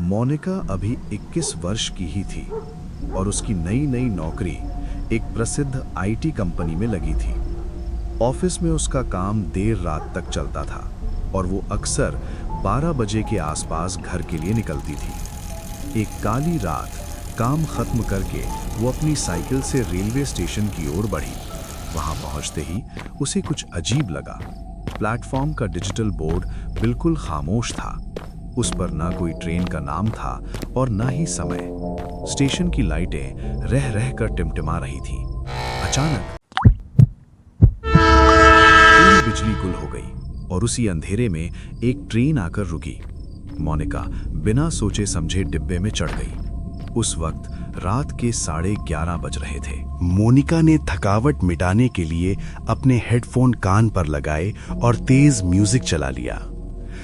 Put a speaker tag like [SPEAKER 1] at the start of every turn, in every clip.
[SPEAKER 1] मोनिका अभी 21 वर्ष की ही थी और उसकी नई नई नौकरी एक प्रसिद्ध आईटी कंपनी में लगी थी। ऑफिस में उसका काम देर रात तक चलता था और वो अक्सर 12 बजे के आसपास घर के लिए निकलती थी। एक काली रात काम खत्म करके वो अपनी साइकिल से रेलवे स्टेशन की ओर बढ़ी। वहां पहुंचते ही उसे कुछ अजीब लगा। प्लेटफॉर्म का डिजिटल बोर्ड बिल्कुल खामोश था। उस पर ना कोई ट्रेन का नाम था और ना ही समय। स्टेशन की लाइटें रह रह कर टिमटिमा रही थी। अचानक पूरी बिजली गुल हो गई और उसी अंधेरे में एक ट्रेन आकर रुकी। मोनिका बिना सोचे समझे डिब्बे में चढ़ गई। उस वक्त रात के 11:30 बज रहे थे।
[SPEAKER 2] मोनिका ने थकावट मिटाने के लिए अपने हेडफोन कान पर लगाए और तेज म्यूजिक चला लिया।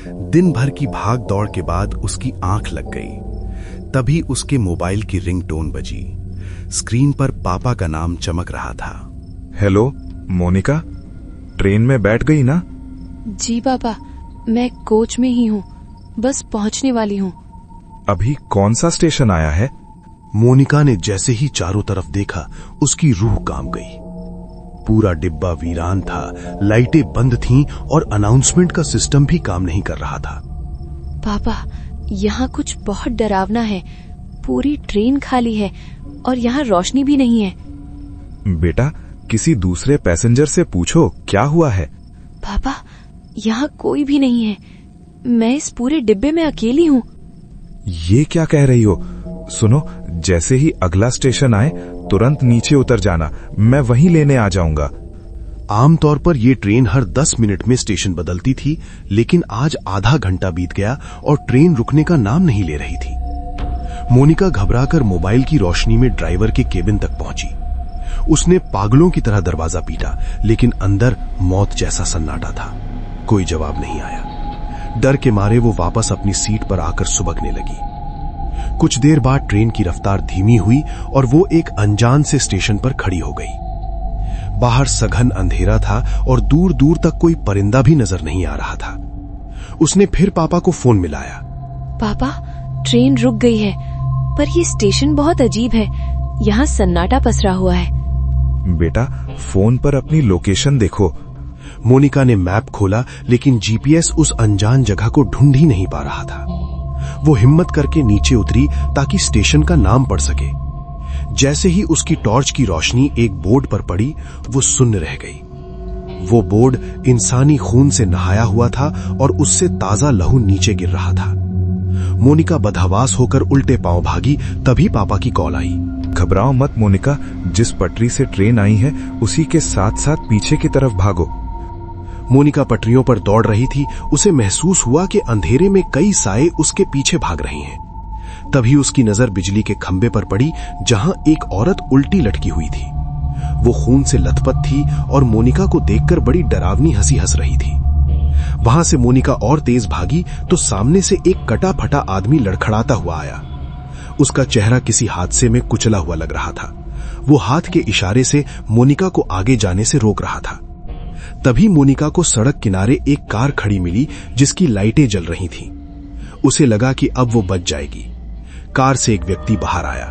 [SPEAKER 2] दिन भर की भाग दौड़ के बाद उसकी आंख लग गई। तभी उसके मोबाइल की रिंगटोन बजी। स्क्रीन पर पापा का नाम चमक रहा था।
[SPEAKER 3] हेलो मोनिका, ट्रेन में बैठ गई ना?
[SPEAKER 4] जी पापा, मैं कोच में ही हूँ, बस पहुँचने वाली हूँ।
[SPEAKER 3] अभी कौन सा स्टेशन आया है?
[SPEAKER 2] मोनिका ने जैसे ही चारों तरफ देखा, उसकी रूह कांप गई। पूरा डिब्बा वीरान था, लाइटें बंद थीं और अनाउंसमेंट का सिस्टम भी काम नहीं कर रहा था।
[SPEAKER 4] पापा, यहाँ कुछ बहुत डरावना है। पूरी ट्रेन खाली है और यहाँ रोशनी भी नहीं है।
[SPEAKER 3] बेटा, किसी दूसरे पैसेंजर से पूछो क्या हुआ है।
[SPEAKER 4] पापा, यहाँ कोई भी नहीं है। मैं इस पूरे डिब्बे में अकेली हूँ।
[SPEAKER 3] ये क्या कह रही हो? सुनो, जैसे ही अगला स्टेशन आए तुरंत नीचे उतर जाना, मैं वहीं लेने आ जाऊंगा।
[SPEAKER 2] आमतौर पर यह ट्रेन हर 10 मिनट में स्टेशन बदलती थी, लेकिन आज आधा घंटा बीत गया और ट्रेन रुकने का नाम नहीं ले रही थी। मोनिका घबराकर मोबाइल की रोशनी में ड्राइवर के केबिन तक पहुंची। उसने पागलों की तरह दरवाजा पीटा, लेकिन अंदर मौत जैसा सन्नाटा था। कोई जवाब नहीं आया। डर के मारे वो वापस अपनी सीट पर आकर सुबकने लगी। कुछ देर बाद ट्रेन की रफ्तार धीमी हुई और वो एक अनजान से स्टेशन पर खड़ी हो गई। बाहर सघन अंधेरा था और दूर दूर तक कोई परिंदा भी नजर नहीं आ रहा था। उसने फिर पापा को फोन मिलाया।
[SPEAKER 4] पापा, ट्रेन रुक गई है, पर ये स्टेशन बहुत अजीब है। यहाँ सन्नाटा पसरा हुआ है।
[SPEAKER 3] बेटा, फोन पर अपनी लोकेशन देखो।
[SPEAKER 2] मोनिका ने मैप खोला, लेकिन जीपीएस उस अनजान जगह को ढूंढ ही नहीं पा रहा था। वो हिम्मत करके नीचे उतरी ताकि स्टेशन का नाम पढ़ सके। जैसे ही उसकी टॉर्च की रोशनी एक बोर्ड पर पड़ी, वो सुन्न रह गई। वो बोर्ड इंसानी खून से नहाया हुआ था और उससे ताजा लहू नीचे गिर रहा था। मोनिका बदहवास होकर उल्टे पांव भागी, तभी पापा की कॉल आई।
[SPEAKER 3] घबराओ मत मोनिका, जिस पटरी से ट्रेन आई है उसी के साथ साथ पीछे की तरफ भागो।
[SPEAKER 2] मोनिका पटरियों पर दौड़ रही थी। उसे महसूस हुआ कि अंधेरे में कई साए उसके पीछे भाग रही हैं। तभी उसकी नजर बिजली के खंभे पर पड़ी, जहां एक औरत उल्टी लटकी हुई थी। वो खून से लथपथ थी और मोनिका को देखकर बड़ी डरावनी हंसी हंस रही थी। वहां से मोनिका और तेज भागी तो सामने से एक कटा फटा आदमी लड़खड़ाता हुआ आया। उसका चेहरा किसी हादसे में कुचला हुआ लग रहा था। वो हाथ के इशारे से मोनिका को आगे जाने से रोक रहा था। तभी मोनिका को सड़क किनारे एक कार खड़ी मिली, जिसकी लाइटें जल रही थीं। उसे लगा कि अब वो बच जाएगी। कार से एक व्यक्ति बाहर आया।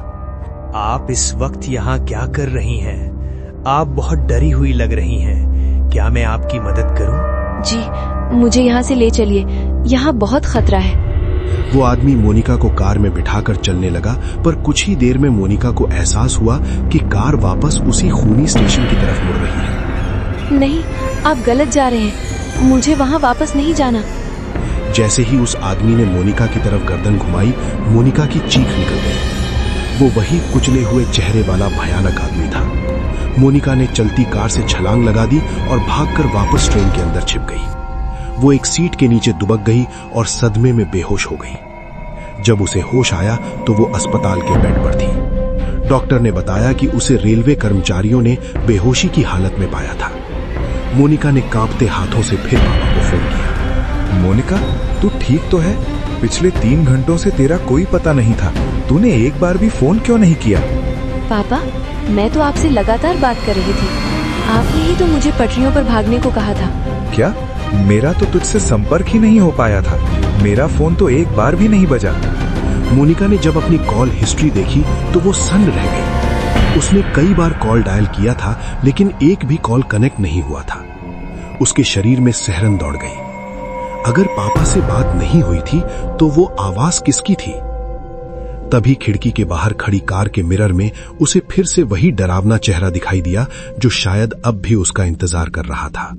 [SPEAKER 5] आप इस वक्त यहाँ क्या कर रही हैं? आप बहुत डरी हुई लग रही हैं। क्या मैं आपकी मदद करूं?
[SPEAKER 4] जी, मुझे यहाँ से ले चलिए। यहाँ बहुत खतरा है।
[SPEAKER 2] वो आदमी मोनिका को कार में बिठाकर चलने लगा, पर कुछ ही देर में मोनिका को एहसास हुआ कि कार वापस उसी खूनी स्टेशन की तरफ मुड़ रही है।
[SPEAKER 4] नहीं, आप गलत जा रहे हैं। मुझे वहाँ वापस नहीं जाना।
[SPEAKER 2] जैसे ही उस आदमी ने मोनिका की तरफ गर्दन घुमाई, मोनिका की चीख निकल गई। वो वही कुचले हुए चेहरे वाला भयानक आदमी था। मोनिका ने चलती कार से छलांग लगा दी और भागकर वापस ट्रेन के अंदर छिप गई। वो एक सीट के नीचे दुबक गई और सदमे में बेहोश हो गई। जब उसे होश आया तो वो अस्पताल के बेड पर थी। डॉक्टर ने बताया कि उसे रेलवे कर्मचारियों ने बेहोशी की हालत में पाया था। मोनिका ने कांपते हाथों से फिर पापा को फोन किया।
[SPEAKER 3] मोनिका, तू ठीक तो है? पिछले 3 घंटों से तेरा कोई पता नहीं था। तूने एक बार भी फोन क्यों नहीं किया?
[SPEAKER 4] पापा, मैं तो आपसे लगातार बात कर रही थी। आपने ही तो मुझे पटरियों पर भागने को कहा था।
[SPEAKER 3] क्या? मेरा तो तुझसे संपर्क ही नहीं हो पाया था। मेरा फोन तो एक बार भी नहीं बजा।
[SPEAKER 2] मोनिका ने जब अपनी कॉल हिस्ट्री देखी तो वो सन्न रह गई। उसने कई बार कॉल डायल किया था, लेकिन एक भी कॉल कनेक्ट नहीं हुआ था। उसके शरीर में सिहरन दौड़ गई। अगर पापा से बात नहीं हुई थी तो वो आवाज किसकी थी? तभी खिड़की के बाहर खड़ी कार के मिरर में उसे फिर से वही डरावना चेहरा दिखाई दिया जो शायद अब भी उसका इंतजार कर रहा था।